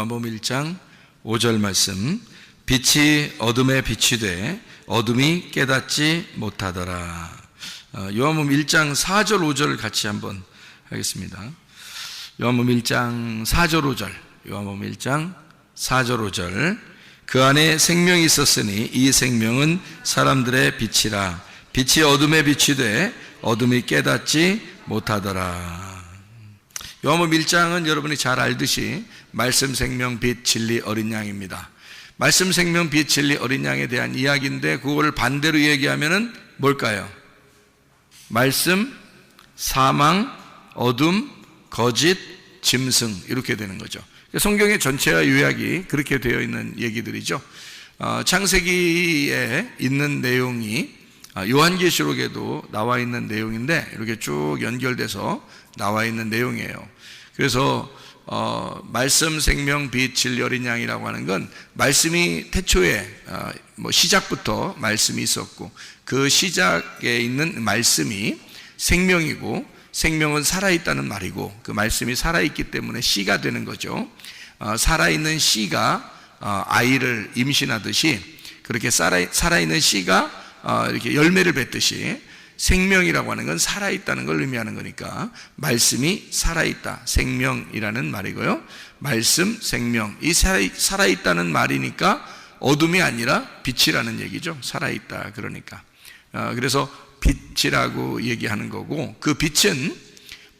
요한복음 1장 5절 말씀. 빛이 어둠에 빛이 돼 어둠이 깨닫지 못하더라. 요한복음 1장 4절 5절을 같이 한번 하겠습니다. 요한복음 1장 4절 5절. 요한복음 1장 4절 5절. 그 안에 생명이 있었으니 이 생명은 사람들의 빛이라. 빛이 어둠에 빛이 돼 어둠이 깨닫지 못하더라. 요한복음 1장은 여러분이 잘 알듯이 말씀, 생명, 빛, 진리, 어린 양입니다. 말씀, 생명, 빛, 진리, 어린 양에 대한 이야기인데 그걸 반대로 얘기하면은 뭘까요? 말씀, 사망, 어둠, 거짓, 짐승, 이렇게 되는 거죠. 성경의 전체와 요약이 그렇게 되어 있는 얘기들이죠. 창세기에 있는 내용이 요한계시록에도 나와 있는 내용인데 이렇게 쭉 연결돼서 나와 있는 내용이에요. 그래서 말씀, 생명, 빛, 진리, 어린 양이라고 하는 건 말씀이 태초에 시작부터 말씀이 있었고 그 시작에 있는 말씀이 생명이고 생명은 살아있다는 말이고 그 말씀이 살아있기 때문에 씨가 되는 거죠. 살아있는 씨가 아이를 임신하듯이 그렇게 살아있는 씨가 이렇게 열매를 맺듯이 생명이라고 하는 건 살아있다는 걸 의미하는 거니까 말씀이 살아있다, 생명이라는 말이고요. 말씀, 생명, 이 살아있다는 말이니까 어둠이 아니라 빛이라는 얘기죠. 살아있다 그러니까. 그래서 빛이라고 얘기하는 거고 그 빛은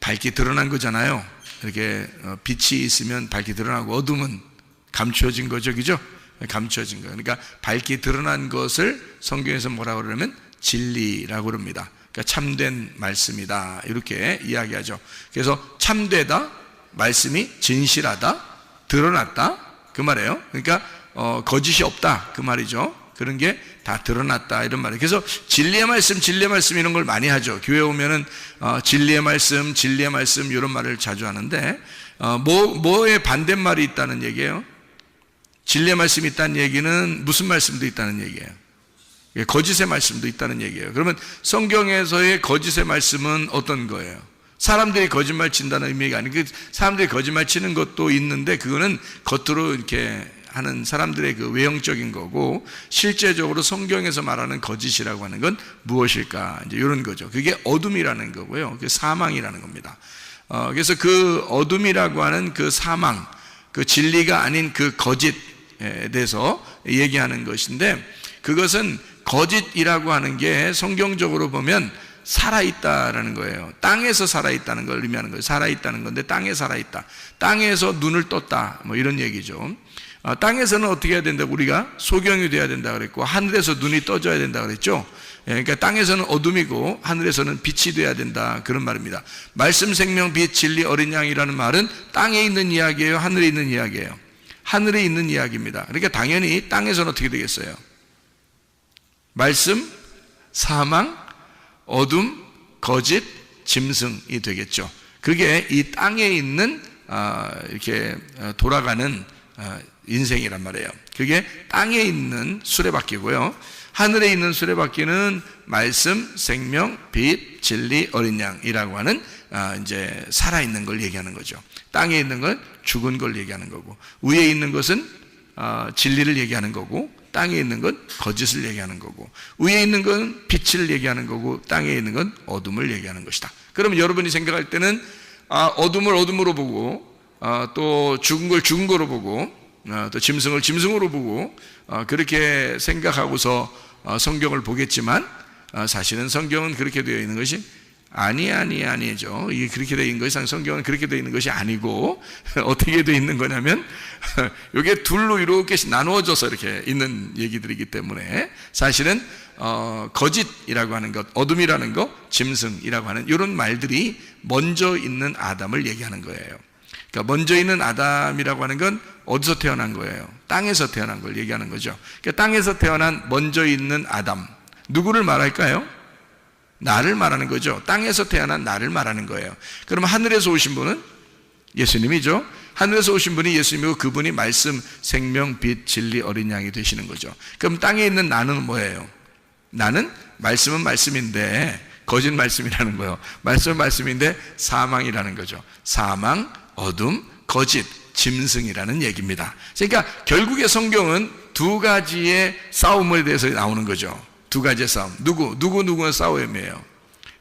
밝게 드러난 거잖아요. 이렇게 빛이 있으면 밝게 드러나고 어둠은 감추어진 거죠, 그죠? 감추어진 거. 그러니까 밝게 드러난 것을 성경에서 뭐라고 그러냐면 진리라고 그럽니다. 그러니까 참된 말씀이다 이렇게 이야기하죠. 그래서 참되다, 말씀이 진실하다, 드러났다 그 말이에요. 그러니까 거짓이 없다 그 말이죠. 그런 게 다 드러났다 이런 말이에요. 그래서 진리의 말씀, 진리의 말씀 이런 걸 많이 하죠. 교회 오면은 진리의 말씀, 진리의 말씀 이런 말을 자주 하는데 뭐에 반대말이 있다는 얘기예요? 진리의 말씀이 있다는 얘기는 무슨 말씀도 있다는 얘기예요? 거짓의 말씀도 있다는 얘기예요. 그러면 성경에서의 거짓의 말씀은 어떤 거예요? 사람들이 거짓말 친다는 의미가 아니고 사람들이 거짓말 치는 것도 있는데 그거는 겉으로 이렇게 하는 사람들의 그 외형적인 거고 실제적으로 성경에서 말하는 거짓이라고 하는 건 무엇일까? 이제 이런 거죠. 그게 어둠이라는 거고요. 그게 사망이라는 겁니다. 그래서 그 어둠이라고 하는 그 사망, 그 진리가 아닌 그 거짓에 대해서 얘기하는 것인데 그것은 거짓이라고 하는 게 성경적으로 보면 살아있다라는 거예요. 땅에서 살아있다는 걸 의미하는 거예요. 살아있다는 건데 땅에 살아있다. 땅에서 눈을 떴다. 뭐 이런 얘기죠. 땅에서는 어떻게 해야 된다고 우리가 소경이 돼야 된다 그랬고 하늘에서 눈이 떠져야 된다 그랬죠. 그러니까 땅에서는 어둠이고 하늘에서는 빛이 돼야 된다 그런 말입니다. 말씀, 생명, 빛, 진리, 어린 양이라는 말은 땅에 있는 이야기예요? 하늘에 있는 이야기예요? 하늘에 있는 이야기입니다. 그러니까 당연히 땅에서는 어떻게 되겠어요? 말씀, 사망, 어둠, 거짓, 짐승이 되겠죠. 그게 이 땅에 있는 이렇게 돌아가는 인생이란 말이에요. 그게 땅에 있는 수레바퀴고요. 하늘에 있는 수레바퀴는 말씀, 생명, 빛, 진리, 어린 양이라고 하는 이제 살아있는 걸 얘기하는 거죠. 땅에 있는 건 죽은 걸 얘기하는 거고 위에 있는 것은 진리를 얘기하는 거고 땅에 있는 건 거짓을 얘기하는 거고 위에 있는 건 빛을 얘기하는 거고 땅에 있는 건 어둠을 얘기하는 것이다. 그러면 여러분이 생각할 때는 어둠을 어둠으로 보고 또 죽은 걸 죽은 거로 보고 또 짐승을 짐승으로 보고 그렇게 생각하고서 성경을 보겠지만 사실은 성경은 그렇게 되어 있는 것이 아니죠. 이게 그렇게 되어 있는 것이 성경은 그렇게 되어 있는 것이 아니고 어떻게 되어 있는 거냐면 이게 둘로 이렇게 나누어져서 이렇게 있는 얘기들이기 때문에 사실은 거짓이라고 하는 것, 어둠이라는 것, 짐승이라고 하는 이런 말들이 먼저 있는 아담을 얘기하는 거예요. 그러니까 먼저 있는 아담이라고 하는 건 어디서 태어난 거예요? 땅에서 태어난 걸 얘기하는 거죠. 그러니까 땅에서 태어난 먼저 있는 아담, 누구를 말할까요? 나를 말하는 거죠. 땅에서 태어난 나를 말하는 거예요. 그럼 하늘에서 오신 분은 예수님이죠. 하늘에서 오신 분이 예수님이고 그분이 말씀, 생명, 빛, 진리, 어린 양이 되시는 거죠. 그럼 땅에 있는 나는 뭐예요? 나는 말씀은 말씀인데 거짓 말씀이라는 거예요. 말씀은 말씀인데 사망이라는 거죠. 사망, 어둠, 거짓, 짐승이라는 얘기입니다. 그러니까 결국에 성경은 두 가지의 싸움에 대해서 나오는 거죠. 두 가지의 싸움. 누구와 싸움이에요?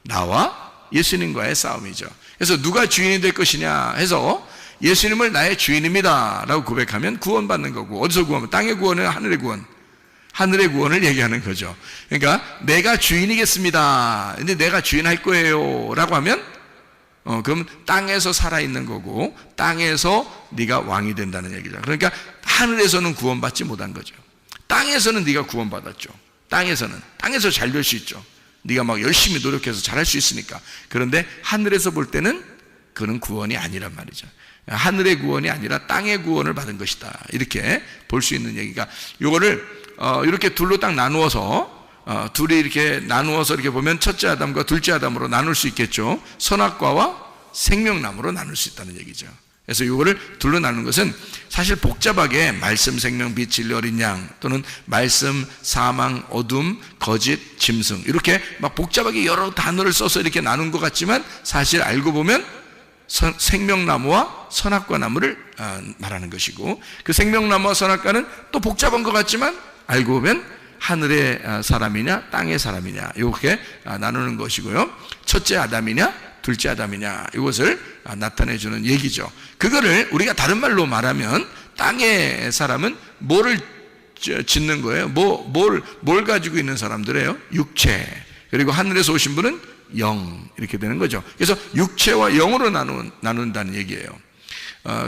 나와 예수님과의 싸움이죠. 그래서 누가 주인이 될 것이냐 해서 예수님을 나의 주인입니다 라고 고백하면 구원받는 거고, 어디서 구원하면? 땅의 구원은 하늘의 구원, 하늘의 구원을 얘기하는 거죠. 그러니까 내가 주인이겠습니다, 근데 내가 주인 할 거예요 라고 하면 그럼 땅에서 살아있는 거고 땅에서 네가 왕이 된다는 얘기죠. 그러니까 하늘에서는 구원받지 못한 거죠. 땅에서는 네가 구원받았죠. 땅에서 잘 될 수 있죠. 네가 막 열심히 노력해서 잘할 수 있으니까. 그런데 하늘에서 볼 때는 그는 구원이 아니란 말이죠. 하늘의 구원이 아니라 땅의 구원을 받은 것이다, 이렇게 볼 수 있는 얘기가, 요거를 이렇게 둘로 딱 나누어서 둘이 이렇게 나누어서 이렇게 보면 첫째 아담과 둘째 아담으로 나눌 수 있겠죠. 선악과와 생명나무로 나눌 수 있다는 얘기죠. 그래서 이거를 둘로 나누는 것은 사실 복잡하게 말씀, 생명, 빛, 진리, 어린 양, 또는 말씀, 사망, 어둠, 거짓, 짐승, 이렇게 막 복잡하게 여러 단어를 써서 이렇게 나눈 것 같지만 사실 알고 보면 생명나무와 선악과 나무를 말하는 것이고, 그 생명나무와 선악과는 또 복잡한 것 같지만 알고 보면 하늘의 사람이냐 땅의 사람이냐, 이렇게 나누는 것이고요. 첫째 아담이냐 둘째 아담이냐, 이것을 나타내 주는 얘기죠. 그거를 우리가 다른 말로 말하면 땅의 사람은 뭐를 짓는 거예요? 뭘 가지고 있는 사람들이에요? 육체. 그리고 하늘에서 오신 분은 영, 이렇게 되는 거죠. 그래서 육체와 영으로 나눈다는 얘기예요.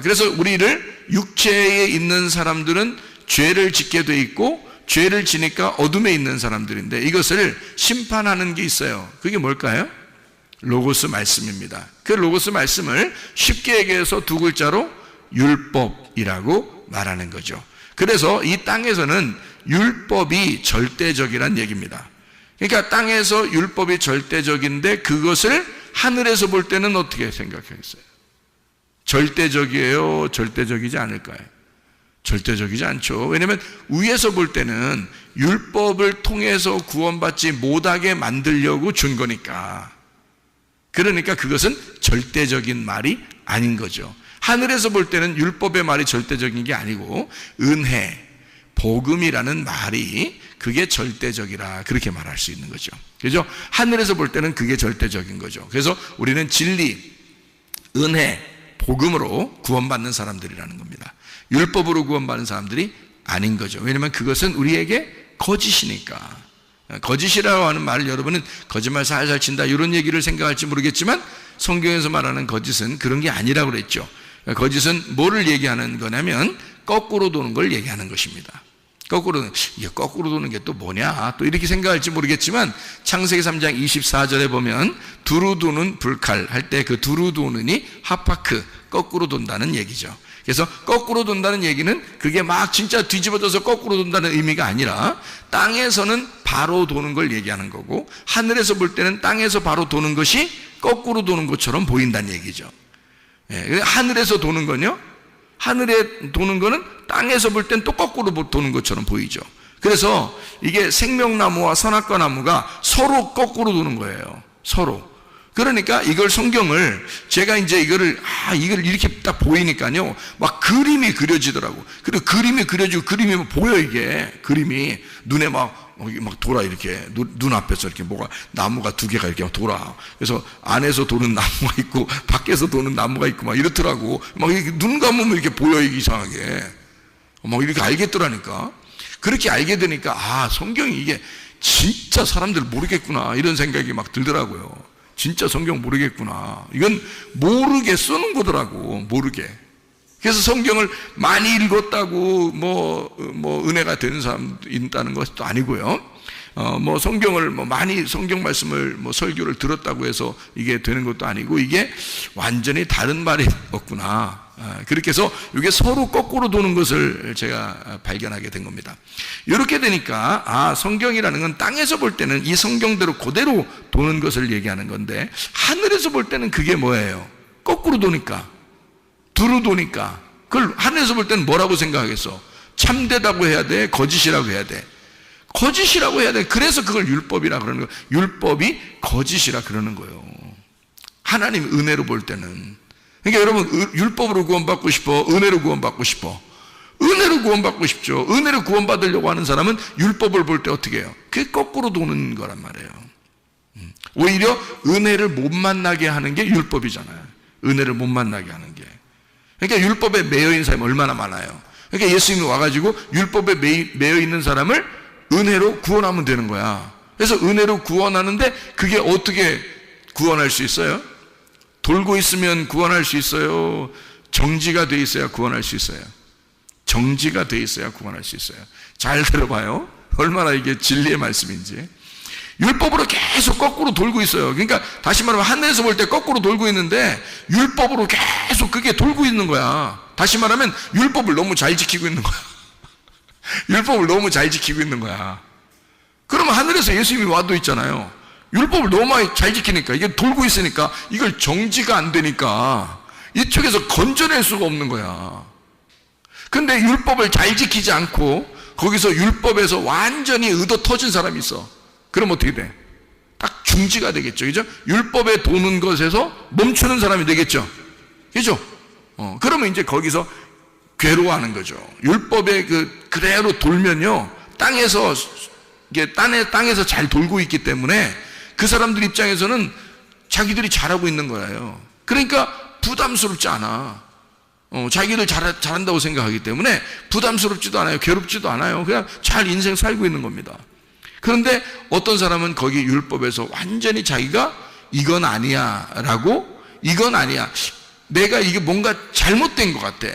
그래서 우리를, 육체에 있는 사람들은 죄를 짓게 돼 있고, 죄를 지니까 어둠에 있는 사람들인데, 이것을 심판하는 게 있어요. 그게 뭘까요? 로고스 말씀입니다. 그 로고스 말씀을 쉽게 얘기해서 두 글자로 율법이라고 말하는 거죠. 그래서 이 땅에서는 율법이 절대적이란 얘기입니다. 그러니까 땅에서 율법이 절대적인데 그것을 하늘에서 볼 때는 어떻게 생각하겠어요? 절대적이에요? 절대적이지 않을까요? 절대적이지 않죠. 왜냐하면 위에서 볼 때는 율법을 통해서 구원받지 못하게 만들려고 준 거니까. 그러니까 그것은 절대적인 말이 아닌 거죠. 하늘에서 볼 때는 율법의 말이 절대적인 게 아니고 은혜, 복음이라는 말이 그게 절대적이라, 그렇게 말할 수 있는 거죠. 그죠? 하늘에서 볼 때는 그게 절대적인 거죠. 그래서 우리는 진리, 은혜, 복음으로 구원받는 사람들이라는 겁니다. 율법으로 구원받는 사람들이 아닌 거죠. 왜냐하면 그것은 우리에게 거짓이니까. 거짓이라고 하는 말을 여러분은 거짓말 살살 친다 이런 얘기를 생각할지 모르겠지만, 성경에서 말하는 거짓은 그런 게 아니라고 그랬죠. 거짓은 뭐를 얘기하는 거냐면 거꾸로 도는 걸 얘기하는 것입니다. 거꾸로 도는 게 또 뭐냐, 또 이렇게 생각할지 모르겠지만 창세기 3장 24절에 보면 두루 도는 불칼 할 때 그 두루 도는이 하파크, 거꾸로 돈다는 얘기죠. 그래서 거꾸로 돈다는 얘기는 그게 막 진짜 뒤집어져서 거꾸로 돈다는 의미가 아니라 땅에서는 바로 도는 걸 얘기하는 거고, 하늘에서 볼 때는 땅에서 바로 도는 것이 거꾸로 도는 것처럼 보인다는 얘기죠. 하늘에서 도는 건요, 하늘에 도는 거는 땅에서 볼 땐 또 거꾸로 도는 것처럼 보이죠. 그래서 이게 생명나무와 선악과 나무가 서로 거꾸로 도는 거예요. 서로. 그러니까 이걸, 성경을 제가 이제 이걸 이렇게 딱 보이니까요, 막 그림이 그려지더라고. 그리고 그림이 그려지고, 그림이 보여, 이게 그림이 눈에 막 돌아, 이렇게 눈 앞에서 이렇게 나무가 두 개가 이렇게 돌아. 그래서 안에서 도는 나무가 있고 밖에서 도는 나무가 있고 막 이렇더라고. 막 이렇게 눈 감으면 이렇게 보여, 이게 이상하게. 막 이렇게 알겠더라니까. 그렇게 알게 되니까 성경이 이게 진짜 사람들 모르겠구나, 이런 생각이 막 들더라고요. 진짜 성경 모르겠구나. 이건 모르게 쓰는 거더라고, 모르게. 그래서 성경을 많이 읽었다고 은혜가 되는 사람도 있다는 것도 아니고요. 성경을 많이, 성경 말씀을 설교를 들었다고 해서 이게 되는 것도 아니고, 이게 완전히 다른 말이 없구나. 그렇게 해서 이게 서로 거꾸로 도는 것을 제가 발견하게 된 겁니다. 이렇게 되니까 성경이라는 건 땅에서 볼 때는 이 성경대로 그대로 도는 것을 얘기하는 건데, 하늘에서 볼 때는 그게 뭐예요? 거꾸로 도니까, 두루 도니까. 그걸 하늘에서 볼 때는 뭐라고 생각하겠어? 참되다고 해야 돼? 거짓이라고 해야 돼? 거짓이라고 해야 돼. 그래서 그걸 율법이라 그러는 거예요. 율법이 거짓이라 그러는 거예요. 하나님 은혜로 볼 때는. 그러니까 여러분, 율법으로 구원받고 싶어? 은혜로 구원받고 싶어? 은혜로 구원받고 싶죠. 은혜로 구원받으려고 하는 사람은 율법을 볼 때 어떻게 해요? 그게 거꾸로 도는 거란 말이에요. 오히려 은혜를 못 만나게 하는 게 율법이잖아요. 은혜를 못 만나게 하는 게. 그러니까 율법에 매여 있는 사람이 얼마나 많아요. 그러니까 예수님이 와가지고 율법에 매여 있는 사람을 은혜로 구원하면 되는 거야. 그래서 은혜로 구원하는데 그게 어떻게 구원할 수 있어요? 돌고 있으면 구원할 수 있어요? 정지가 돼 있어야 구원할 수 있어요? 정지가 돼 있어야 구원할 수 있어요. 잘 들어봐요. 얼마나 이게 진리의 말씀인지. 율법으로 계속 거꾸로 돌고 있어요. 그러니까 다시 말하면 하늘에서 볼 때 거꾸로 돌고 있는데 율법으로 계속 그게 돌고 있는 거야. 다시 말하면 율법을 너무 잘 지키고 있는 거야. 율법을 너무 잘 지키고 있는 거야. 그러면 하늘에서 예수님이 와도 있잖아요. 율법을 너무 많이 잘 지키니까 이게 돌고 있으니까 이걸 정지가 안 되니까 이쪽에서 건져낼 수가 없는 거야. 근데 율법을 잘 지키지 않고 거기서 율법에서 완전히 의도 터진 사람이 있어. 그럼 어떻게 돼? 딱 중지가 되겠죠. 그죠? 율법에 도는 것에서 멈추는 사람이 되겠죠. 그죠? 그러면 이제 거기서 괴로워하는 거죠. 율법에 그대로 돌면요. 땅에서, 이게 땅에서 잘 돌고 있기 때문에 그 사람들 입장에서는 자기들이 잘하고 있는 거예요. 그러니까 부담스럽지 않아. 자기를 잘한다고 생각하기 때문에 부담스럽지도 않아요. 괴롭지도 않아요. 그냥 잘 인생 살고 있는 겁니다. 그런데 어떤 사람은 거기 율법에서 완전히 자기가 이건 아니야 라고, 이건 아니야, 내가 이게 뭔가 잘못된 것 같아.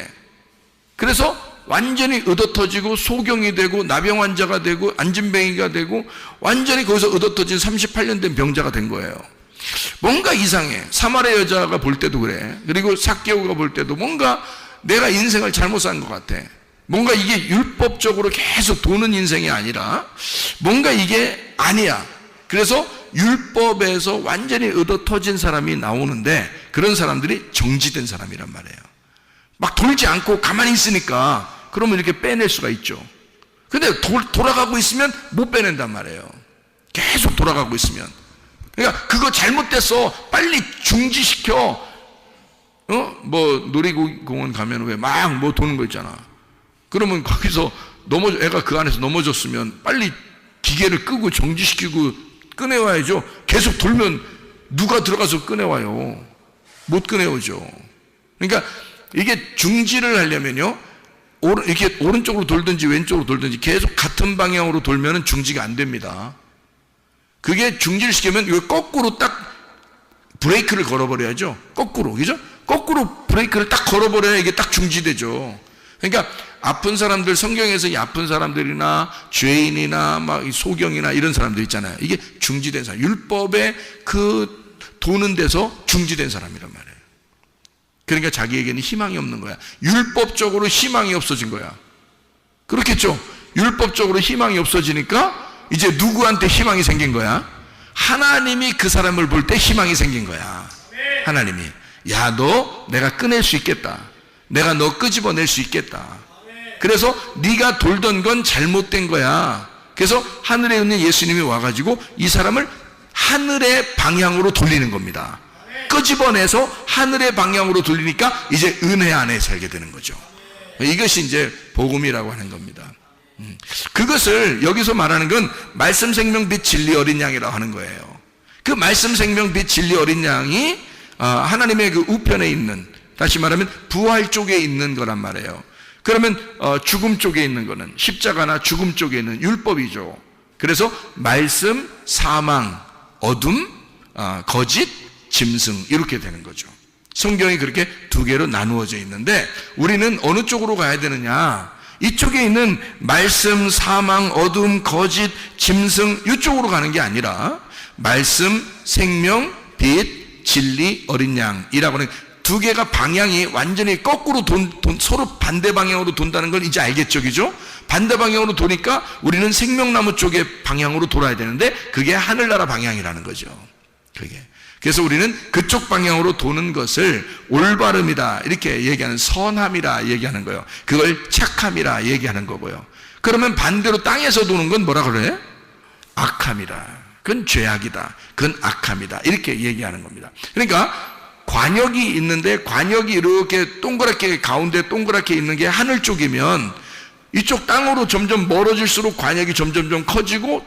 그래서 완전히 의도터지고 소경이 되고 나병 환자가 되고 안진뱅이가 되고 완전히 거기서 의도터진 38년 된 병자가 된 거예요. 뭔가 이상해. 사마리아 여자가 볼 때도 그래. 그리고 삭개오가 볼 때도 뭔가 내가 인생을 잘못 산 것 같아. 뭔가 이게 율법적으로 계속 도는 인생이 아니라 뭔가 이게 아니야. 그래서 율법에서 완전히 의도터진 사람이 나오는데 그런 사람들이 정지된 사람이란 말이에요. 막 돌지 않고 가만히 있으니까 그러면 이렇게 빼낼 수가 있죠. 근데 돌아가고 있으면 못 빼낸단 말이에요. 계속 돌아가고 있으면. 그러니까 그거 잘못됐어. 빨리 중지시켜. 뭐 놀이공원 가면 왜 막 뭐 도는 거 있잖아. 그러면 거기서 애가 그 안에서 넘어졌으면 빨리 기계를 끄고 정지시키고 꺼내와야죠. 계속 돌면 누가 들어가서 꺼내와요? 못 꺼내오죠. 그러니까 이게 중지를 하려면요, 이렇게 오른쪽으로 돌든지 왼쪽으로 돌든지 계속 같은 방향으로 돌면은 중지가 안 됩니다. 그게 중지를 시키면 이거 거꾸로 딱 브레이크를 걸어버려야죠. 거꾸로, 그죠? 거꾸로 브레이크를 딱 걸어버려야 이게 딱 중지되죠. 그러니까 아픈 사람들, 성경에서 이 아픈 사람들이나 죄인이나 막 소경이나 이런 사람들 있잖아요. 이게 중지된 사람, 율법에 그 도는 데서 중지된 사람이란 말이에요. 그러니까 자기에게는 희망이 없는 거야. 율법적으로 희망이 없어진 거야. 그렇겠죠? 율법적으로 희망이 없어지니까 이제 누구한테 희망이 생긴 거야? 하나님이 그 사람을 볼 때 희망이 생긴 거야. 하나님이, 야, 너 내가 꺼낼 수 있겠다. 내가 너 끄집어낼 수 있겠다. 그래서 네가 돌던 건 잘못된 거야. 그래서 하늘에 있는 예수님이 와가지고 이 사람을 하늘의 방향으로 돌리는 겁니다. 끄집어내서 하늘의 방향으로 돌리니까 이제 은혜 안에 살게 되는 거죠. 이것이 이제 복음이라고 하는 겁니다. 그것을 여기서 말하는 건 말씀 생명 빛 진리 어린 양이라고 하는 거예요. 그 말씀 생명 빛 진리 어린 양이 하나님의 그 우편에 있는, 다시 말하면 부활 쪽에 있는 거란 말이에요. 그러면 죽음 쪽에 있는 거는 십자가나 죽음 쪽에 있는 율법이죠. 그래서 말씀, 사망, 어둠, 거짓, 짐승, 이렇게 되는 거죠. 성경이 그렇게 두 개로 나누어져 있는데 우리는 어느 쪽으로 가야 되느냐? 이쪽에 있는 말씀, 사망, 어둠, 거짓, 짐승, 이쪽으로 가는 게 아니라 말씀, 생명, 빛, 진리, 어린 양이라고 하는 두 개가 방향이 완전히 거꾸로 서로 반대 방향으로 돈다는 걸 이제 알겠죠, 그죠? 반대 방향으로 도니까 우리는 생명나무 쪽의 방향으로 돌아야 되는데 그게 하늘나라 방향이라는 거죠. 그게. 그래서 우리는 그쪽 방향으로 도는 것을 올바름이다 이렇게 얘기하는, 선함이라 얘기하는 거예요. 그걸 착함이라 얘기하는 거고요. 그러면 반대로 땅에서 도는 건 뭐라 그래? 악함이다. 그건 죄악이다. 그건 악함이다. 이렇게 얘기하는 겁니다. 그러니까 관역이 있는데 관역이 이렇게 동그랗게 가운데 동그랗게 있는 게 하늘 쪽이면 이쪽 땅으로 점점 멀어질수록 관역이 점점 커지고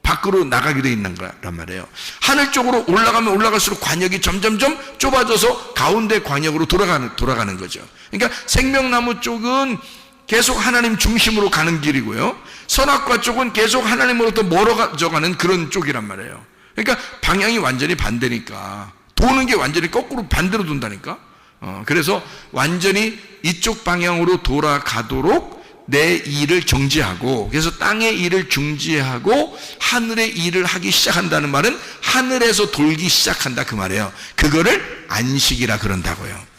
밖으로 나가게 돼 있는 거란 말이에요. 하늘 쪽으로 올라가면 올라갈수록 관역이 점점점 좁아져서 가운데 관역으로 돌아가는 거죠. 그러니까 생명나무 쪽은 계속 하나님 중심으로 가는 길이고요, 선악과 쪽은 계속 하나님으로부터 멀어져가는 그런 쪽이란 말이에요. 그러니까 방향이 완전히 반대니까, 도는 게 완전히 거꾸로 반대로 돈다니까. 그래서 완전히 이쪽 방향으로 돌아가도록 내 일을 정지하고, 그래서 땅의 일을 중지하고 하늘의 일을 하기 시작한다는 말은 하늘에서 돌기 시작한다 그 말이에요. 그거를 안식이라 그런다고요.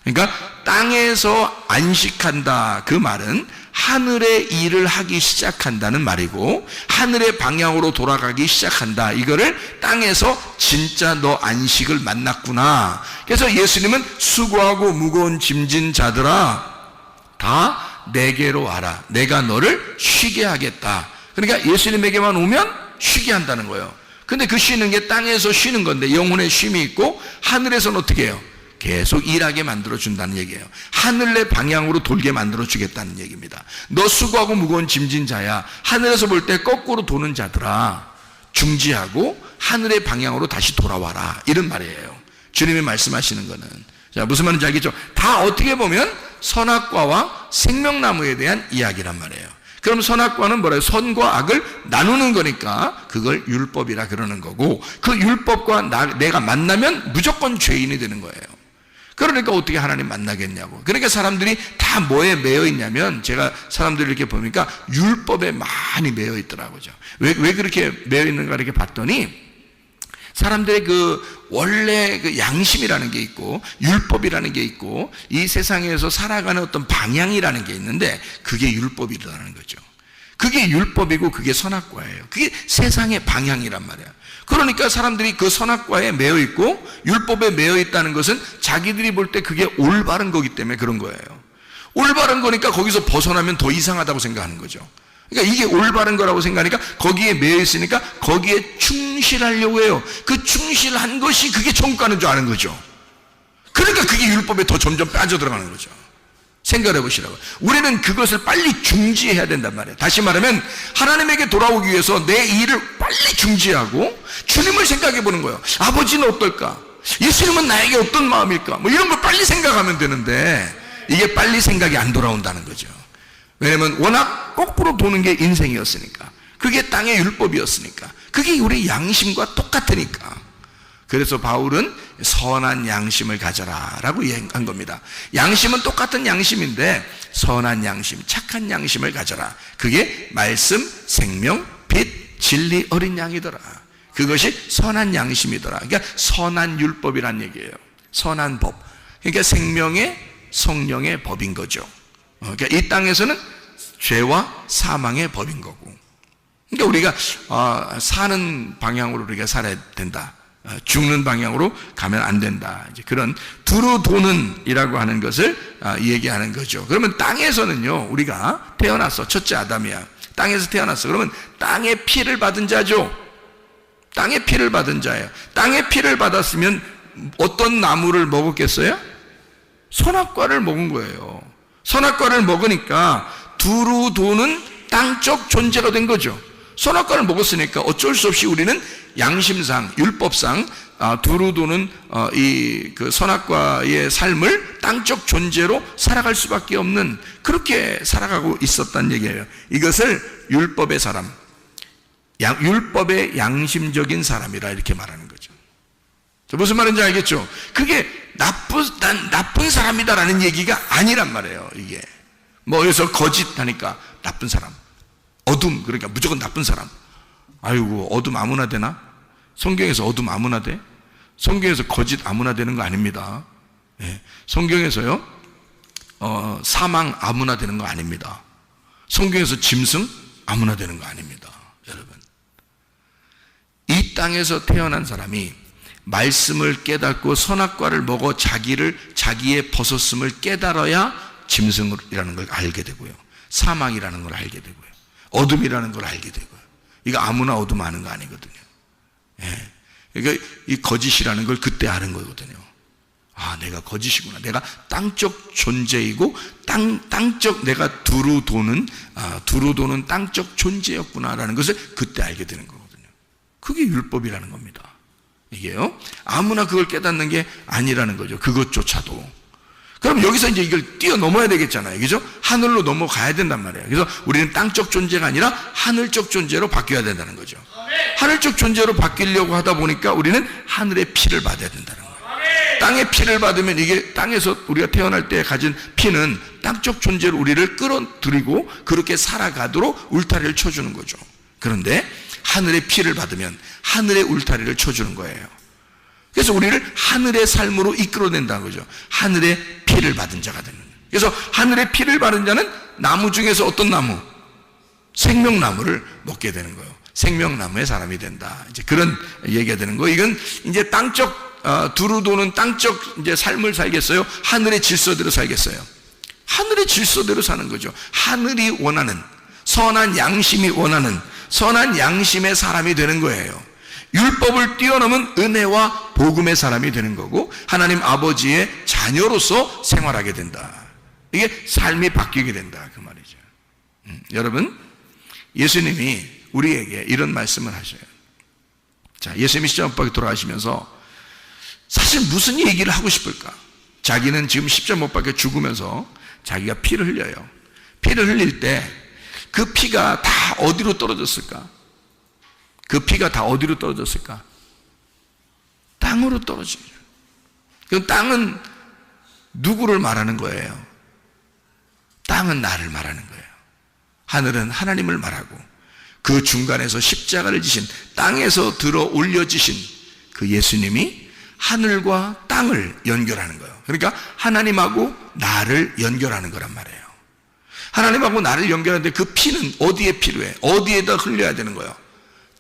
그러니까 땅에서 안식한다 그 말은 하늘의 일을 하기 시작한다는 말이고, 하늘의 방향으로 돌아가기 시작한다, 이거를 땅에서 진짜 너 안식을 만났구나. 그래서 예수님은 수고하고 무거운 짐진 자들아 다 내게로 와라, 내가 너를 쉬게 하겠다. 그러니까 예수님에게만 오면 쉬게 한다는 거예요. 근데 그 쉬는 게 땅에서 쉬는 건데 영혼의 쉼이 있고, 하늘에서는 어떻게 해요? 계속 일하게 만들어준다는 얘기예요. 하늘의 방향으로 돌게 만들어주겠다는 얘기입니다. 너 수고하고 무거운 짐진 자야, 하늘에서 볼 때 거꾸로 도는 자들아 중지하고 하늘의 방향으로 다시 돌아와라, 이런 말이에요. 주님이 말씀하시는 거는, 자, 무슨 말인지 알겠죠? 다 어떻게 보면 선악과와 생명나무에 대한 이야기란 말이에요. 그럼 선악과는 뭐래요? 선과 악을 나누는 거니까 그걸 율법이라 그러는 거고, 그 율법과 내가 만나면 무조건 죄인이 되는 거예요. 그러니까 어떻게 하나님 만나겠냐고. 그러니까 사람들이 다 뭐에 매여 있냐면, 제가 사람들을 이렇게 보니까 율법에 많이 매여 있더라고요. 왜 그렇게 매여 있는가 이렇게 봤더니, 사람들의 그 원래 그 양심이라는 게 있고 율법이라는 게 있고 이 세상에서 살아가는 어떤 방향이라는 게 있는데, 그게 율법이라는 거죠. 그게 율법이고 그게 선악과예요. 그게 세상의 방향이란 말이에요. 그러니까 사람들이 그 선악과에 매여 있고 율법에 매여 있다는 것은 자기들이 볼 때 그게 올바른 거기 때문에 그런 거예요. 올바른 거니까 거기서 벗어나면 더 이상하다고 생각하는 거죠. 그러니까 이게 올바른 거라고 생각하니까 거기에 매여 있으니까 거기에 충실하려고 해요. 그 충실한 것이 그게 천국 가는 줄 아는 거죠. 그러니까 그게 율법에 더 점점 빠져들어가는 거죠. 생각해 보시라고. 우리는 그것을 빨리 중지해야 된단 말이에요. 다시 말하면 하나님에게 돌아오기 위해서 내 일을 빨리 중지하고 주님을 생각해 보는 거예요. 아버지는 어떨까? 예수님은 나에게 어떤 마음일까? 뭐 이런 걸 빨리 생각하면 되는데 이게 빨리 생각이 안 돌아온다는 거죠. 왜냐면 워낙 거꾸로 도는 게 인생이었으니까, 그게 땅의 율법이었으니까, 그게 우리 양심과 똑같으니까. 그래서 바울은 선한 양심을 가져라 라고 한 겁니다. 양심은 똑같은 양심인데 선한 양심, 착한 양심을 가져라. 그게 말씀, 생명, 빛, 진리 어린 양이더라. 그것이 선한 양심이더라. 그러니까 선한 율법이란 얘기예요. 선한 법. 그러니까 생명의 성령의 법인 거죠. 그러니까 이 땅에서는 죄와 사망의 법인 거고, 그러니까 우리가 사는 방향으로 우리가 살아야 된다, 죽는 방향으로 가면 안 된다, 이제 그런 두루 도는 이라고 하는 것을 얘기하는 거죠. 그러면 땅에서는요, 우리가 태어났어. 첫째 아담이야. 땅에서 태어났어. 그러면 땅의 피를 받은 자죠. 땅의 피를 받은 자예요. 땅의 피를 받았으면 어떤 나무를 먹었겠어요? 선악과를 먹은 거예요. 선악과를 먹으니까 두루 도는 땅적 존재가 된 거죠. 선악과를 먹었으니까 어쩔 수 없이 우리는 양심상, 율법상 두루 도는 그 선악과의 삶을 땅적 존재로 살아갈 수밖에 없는, 그렇게 살아가고 있었다는 얘기예요. 이것을 율법의 사람, 율법의 양심적인 사람이라 이렇게 말하는 거죠. 무슨 말인지 알겠죠? 그게 나쁜 사람이다라는 얘기가 아니란 말이에요. 이게 뭐 여기서 거짓하니까 나쁜 사람, 어둠 그러니까 무조건 나쁜 사람. 아이고, 어둠 아무나 되나? 성경에서 어둠 아무나 돼? 성경에서 거짓 아무나 되는 거 아닙니다. 예. 성경에서요 사망 아무나 되는 거 아닙니다. 성경에서 짐승 아무나 되는 거 아닙니다. 여러분, 이 땅에서 태어난 사람이 말씀을 깨닫고 선악과를 먹어 자기의 벗었음을 깨달아야 짐승이라는 걸 알게 되고요, 사망이라는 걸 알게 되고요, 어둠이라는 걸 알게 되고요. 이거 아무나 어둠 아는 거 아니거든요. 예. 그러니까 이 거짓이라는 걸 그때 아는 거거든요. 아, 내가 거짓이구나. 내가 땅적 존재이고 땅적 내가 두루 도는 땅적 존재였구나라는 것을 그때 알게 되는 거거든요. 그게 율법이라는 겁니다. 이게요. 아무나 그걸 깨닫는 게 아니라는 거죠. 그것조차도. 그럼 여기서 이제 이걸 뛰어넘어야 되겠잖아요. 그죠? 하늘로 넘어가야 된단 말이에요. 그래서 우리는 땅적 존재가 아니라 하늘적 존재로 바뀌어야 된다는 거죠. 하늘적 존재로 바뀌려고 하다 보니까 우리는 하늘의 피를 받아야 된다는 거예요. 땅의 피를 받으면 이게 땅에서 우리가 태어날 때 가진 피는 땅적 존재로 우리를 끌어들이고 그렇게 살아가도록 울타리를 쳐주는 거죠. 그런데 하늘의 피를 받으면 하늘의 울타리를 쳐주는 거예요. 그래서 우리를 하늘의 삶으로 이끌어낸다는 거죠. 하늘의 피를 받은 자가 되는. 그래서 하늘의 피를 받은 자는 나무 중에서 어떤 나무? 생명나무를 먹게 되는 거예요. 생명나무의 사람이 된다. 이제 그런 얘기가 되는 거예요. 이건 이제 땅적 두루 도는 땅적 이제 삶을 살겠어요? 하늘의 질서대로 살겠어요? 하늘의 질서대로 사는 거죠. 하늘이 원하는, 선한 양심이 원하는 선한 양심의 사람이 되는 거예요. 율법을 뛰어넘은 은혜와 복음의 사람이 되는 거고 하나님 아버지의 자녀로서 생활하게 된다. 이게 삶이 바뀌게 된다 그 말이죠. 여러분, 예수님이 우리에게 이런 말씀을 하셔요. 자, 예수님이 십자가 돌아가시면서 사실 무슨 얘기를 하고 싶을까? 자기는 지금 십자가 못 박혀 죽으면서 자기가 피를 흘려요. 피를 흘릴 때 그 피가 다 어디로 떨어졌을까? 그 피가 다 어디로 떨어졌을까? 땅으로 떨어지죠. 그 땅은 누구를 말하는 거예요? 땅은 나를 말하는 거예요. 하늘은 하나님을 말하고 그 중간에서 십자가를 지신 땅에서 들어 올려지신 그 예수님이 하늘과 땅을 연결하는 거예요. 그러니까 하나님하고 나를 연결하는 거란 말이에요. 하나님하고 나를 연결하는데 그 피는 어디에 필요해? 어디에다 흘려야 되는 거예요?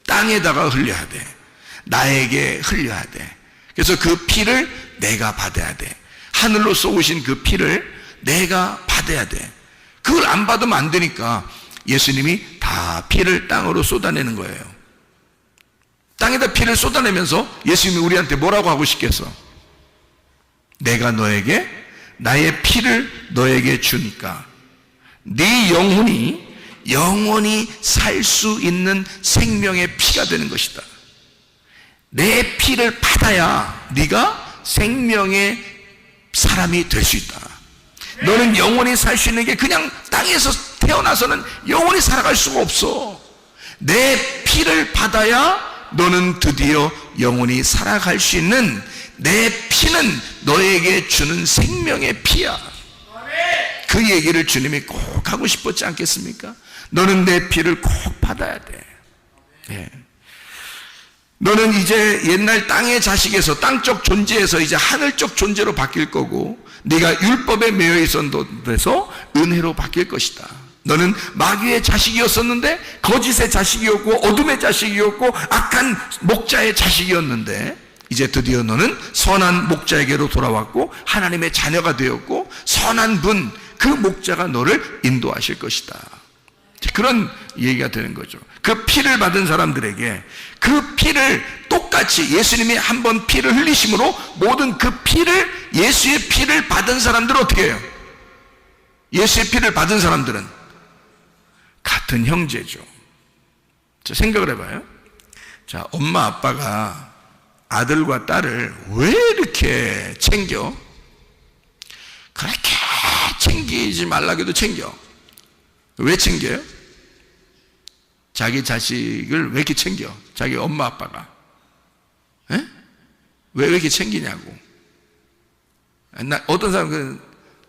땅에다가 흘려야 돼. 나에게 흘려야 돼. 그래서 그 피를 내가 받아야 돼. 하늘로 쏘으신 그 피를 내가 받아야 돼. 그걸 안 받으면 안 되니까 예수님이 다 피를 땅으로 쏟아내는 거예요. 땅에다 피를 쏟아내면서 예수님이 우리한테 뭐라고 하고 싶겠어? 내가 너에게 나의 피를 너에게 주니까 네 영혼이 살 수 있는 생명의 피가 되는 것이다. 내 피를 받아야 네가 생명의 사람이 될 수 있다. 너는 영원히 살 수 있는 게 그냥 땅에서 태어나서는 영원히 살아갈 수가 없어. 내 피를 받아야 너는 드디어 영원히 살아갈 수 있는 내 피는 너에게 주는 생명의 피야. 그 얘기를 주님이 꼭 하고 싶었지 않겠습니까? 너는 내 피를 꼭 받아야 돼. 예. 너는 이제 옛날 땅의 자식에서 땅적 존재에서 이제 하늘적 존재로 바뀔 거고 네가 율법에 매여 있었는데서 은혜로 바뀔 것이다. 너는 마귀의 자식이었었는데 거짓의 자식이었고 어둠의 자식이었고 악한 목자의 자식이었는데 이제 드디어 너는 선한 목자에게로 돌아왔고 하나님의 자녀가 되었고 선한 분 그 목자가 너를 인도하실 것이다. 그런 얘기가 되는 거죠. 그 피를 받은 사람들에게 그 피를 똑같이 예수님이 한번 피를 흘리심으로 모든 그 피를 예수의 피를 받은 사람들은 어떻게 해요? 예수의 피를 받은 사람들은 같은 형제죠. 자, 생각을 해봐요. 자, 엄마 아빠가 아들과 딸을 왜 이렇게 챙겨? 그렇게 챙기지 말라고도 챙겨. 왜 챙겨요? 자기 자식을 왜 이렇게 챙겨? 자기 엄마 아빠가. 에? 왜 이렇게 챙기냐고. 어떤 사람은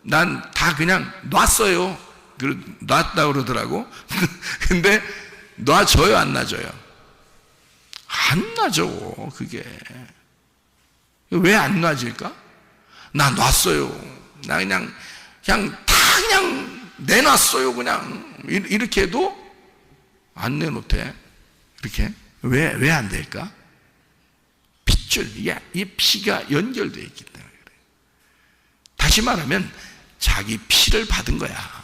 난 다 그냥 놨어요. 놨다 그러더라고. 근데 놔줘요, 안 놔줘요? 안 놔줘, 그게. 왜 안 놔질까? 나 놨어요. 나 그냥 다 그냥 내놨어요. 그냥 이렇게 해도 안 내놓대. 이렇게 왜 안 될까? 핏줄, 이 피가 연결되어 있기 때문에 그래. 다시 말하면 자기 피를 받은 거야.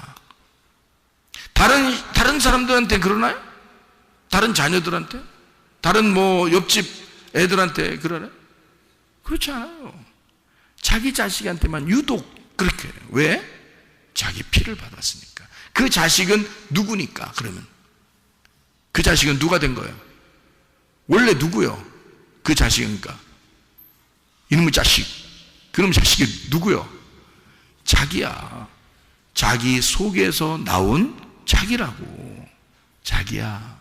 다른 사람들한테 그러나요? 다른 자녀들한테? 다른 옆집 애들한테 그러나요? 그렇지 않아요. 자기 자식한테만 유독 그렇게 해요. 왜? 자기 피를 받았으니까. 그 자식은 누구니까? 그러면 그 자식은 누가 된 거예요? 원래 누구요? 그 자식이니까 이놈의 자식, 그놈의 자식이 누구요? 자기야. 자기 속에서 나온 자기라고. 자기야.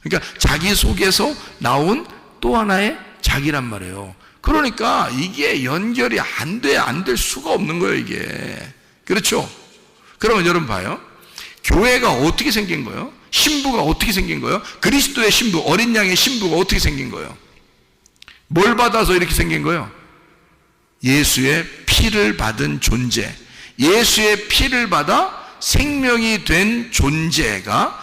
그러니까 자기 속에서 나온 또 하나의 자기란 말이에요. 그러니까 이게 연결이 안 될 수가 없는 거예요, 이게. 그렇죠? 그러면 여러분 봐요. 교회가 어떻게 생긴 거예요? 신부가 어떻게 생긴 거예요? 그리스도의 신부, 어린 양의 신부가 어떻게 생긴 거예요? 뭘 받아서 이렇게 생긴 거예요? 예수의 피를 받은 존재. 예수의 피를 받아 생명이 된 존재가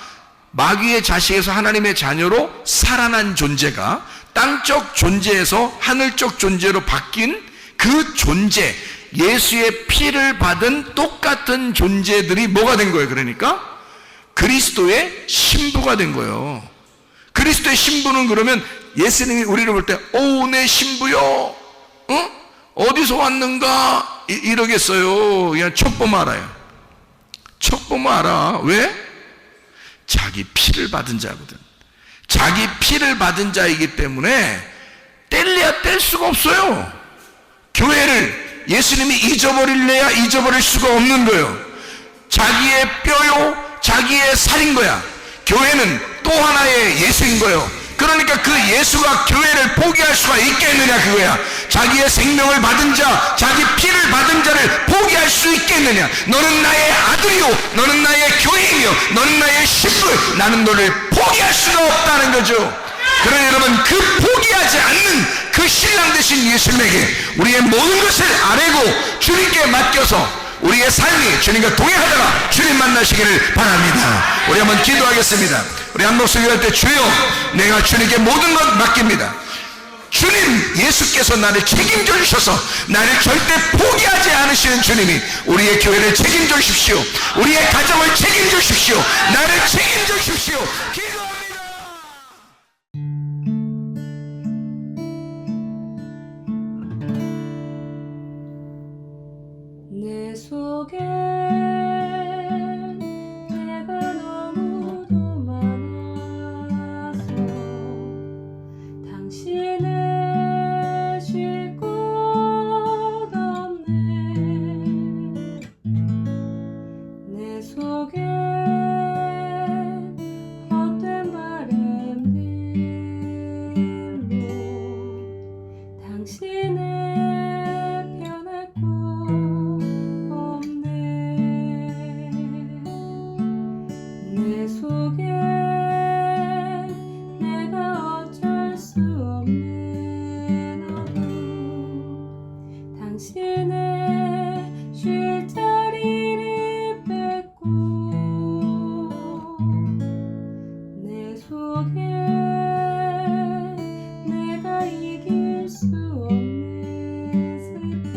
마귀의 자식에서 하나님의 자녀로 살아난 존재가 땅적 존재에서 하늘적 존재로 바뀐 그 존재, 예수의 피를 받은 똑같은 존재들이 뭐가 된 거예요? 그러니까 그리스도의 신부가 된 거예요. 그리스도의 신부는 그러면 예수님이 우리를 볼 때 오, 내 신부요, 어디서 왔는가 이러겠어요? 그냥 척 보면 알아요. 척 보면 알아. 왜? 자기 피를 받은 자거든. 자기 피를 받은 자이기 때문에 뗄래야 뗄 수가 없어요. 교회를 예수님이 잊어버릴래야 잊어버릴 수가 없는 거예요. 자기의 뼈요, 자기의 살인 거야. 교회는 또 하나의 예수인 거예요. 그러니까 그 예수가 교회를 포기할 수가 있겠느냐 그거야. 자기의 생명을 받은 자, 자기 피를 받은 자를 포기할 수 있겠느냐. 너는 나의 아들이요, 너는 나의 교회이며, 너는 나의 신부, 나는 너를 포기할 수가 없다는 거죠. 그러나 여러분, 그 포기하지 않는 그 신랑 되신 예수님에게 우리의 모든 것을 아뢰고 주님께 맡겨서 우리의 삶이 주님과 동행하다가 주님 만나시기를 바랍니다. 우리 한번 기도하겠습니다. 우리 한 목소리 할 때, 주여, 내가 주님께 모든 것 맡깁니다. 주님, 예수께서 나를 책임져 주셔서 나를 절대 포기하지 않으시는 주님이 우리의 교회를 책임져 주십시오. 우리의 가정을 책임져 주십시오. 나를 책임져 주십시오. 내 속에 내가 너무도 많아서 당신을 쉴 곳 없네. 내 속에 헛된 바램들로 당신을 내 속에 내가 어쩔 수 없는 어둠, 당신의 쉴 자리를 뺏고 내 속에 내가 이길 수 없는 슬픔,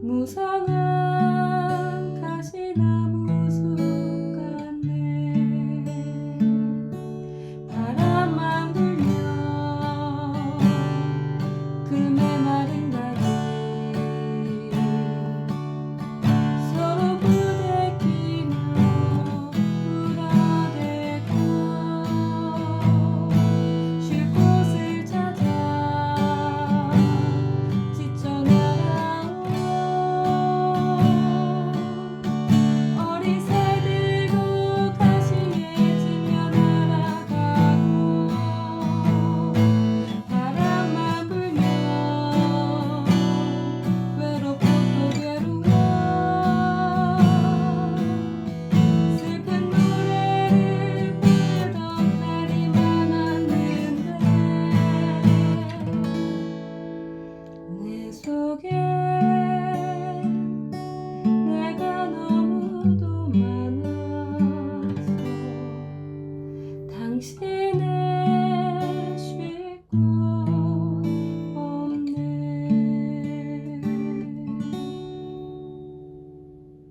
무성한 가시나무 바람만 불면 그 메마른 다리 서로 부대끼며 울어대고 쉴 곳을 찾아 지쳐 날아온 어리새 들고 가시에 지며 날아가고 바람만 불면 외롭고 또 괴로워 슬픈 노래를 부르던 날이 많았는데 내 속에 내가 너무도 많아서 당신을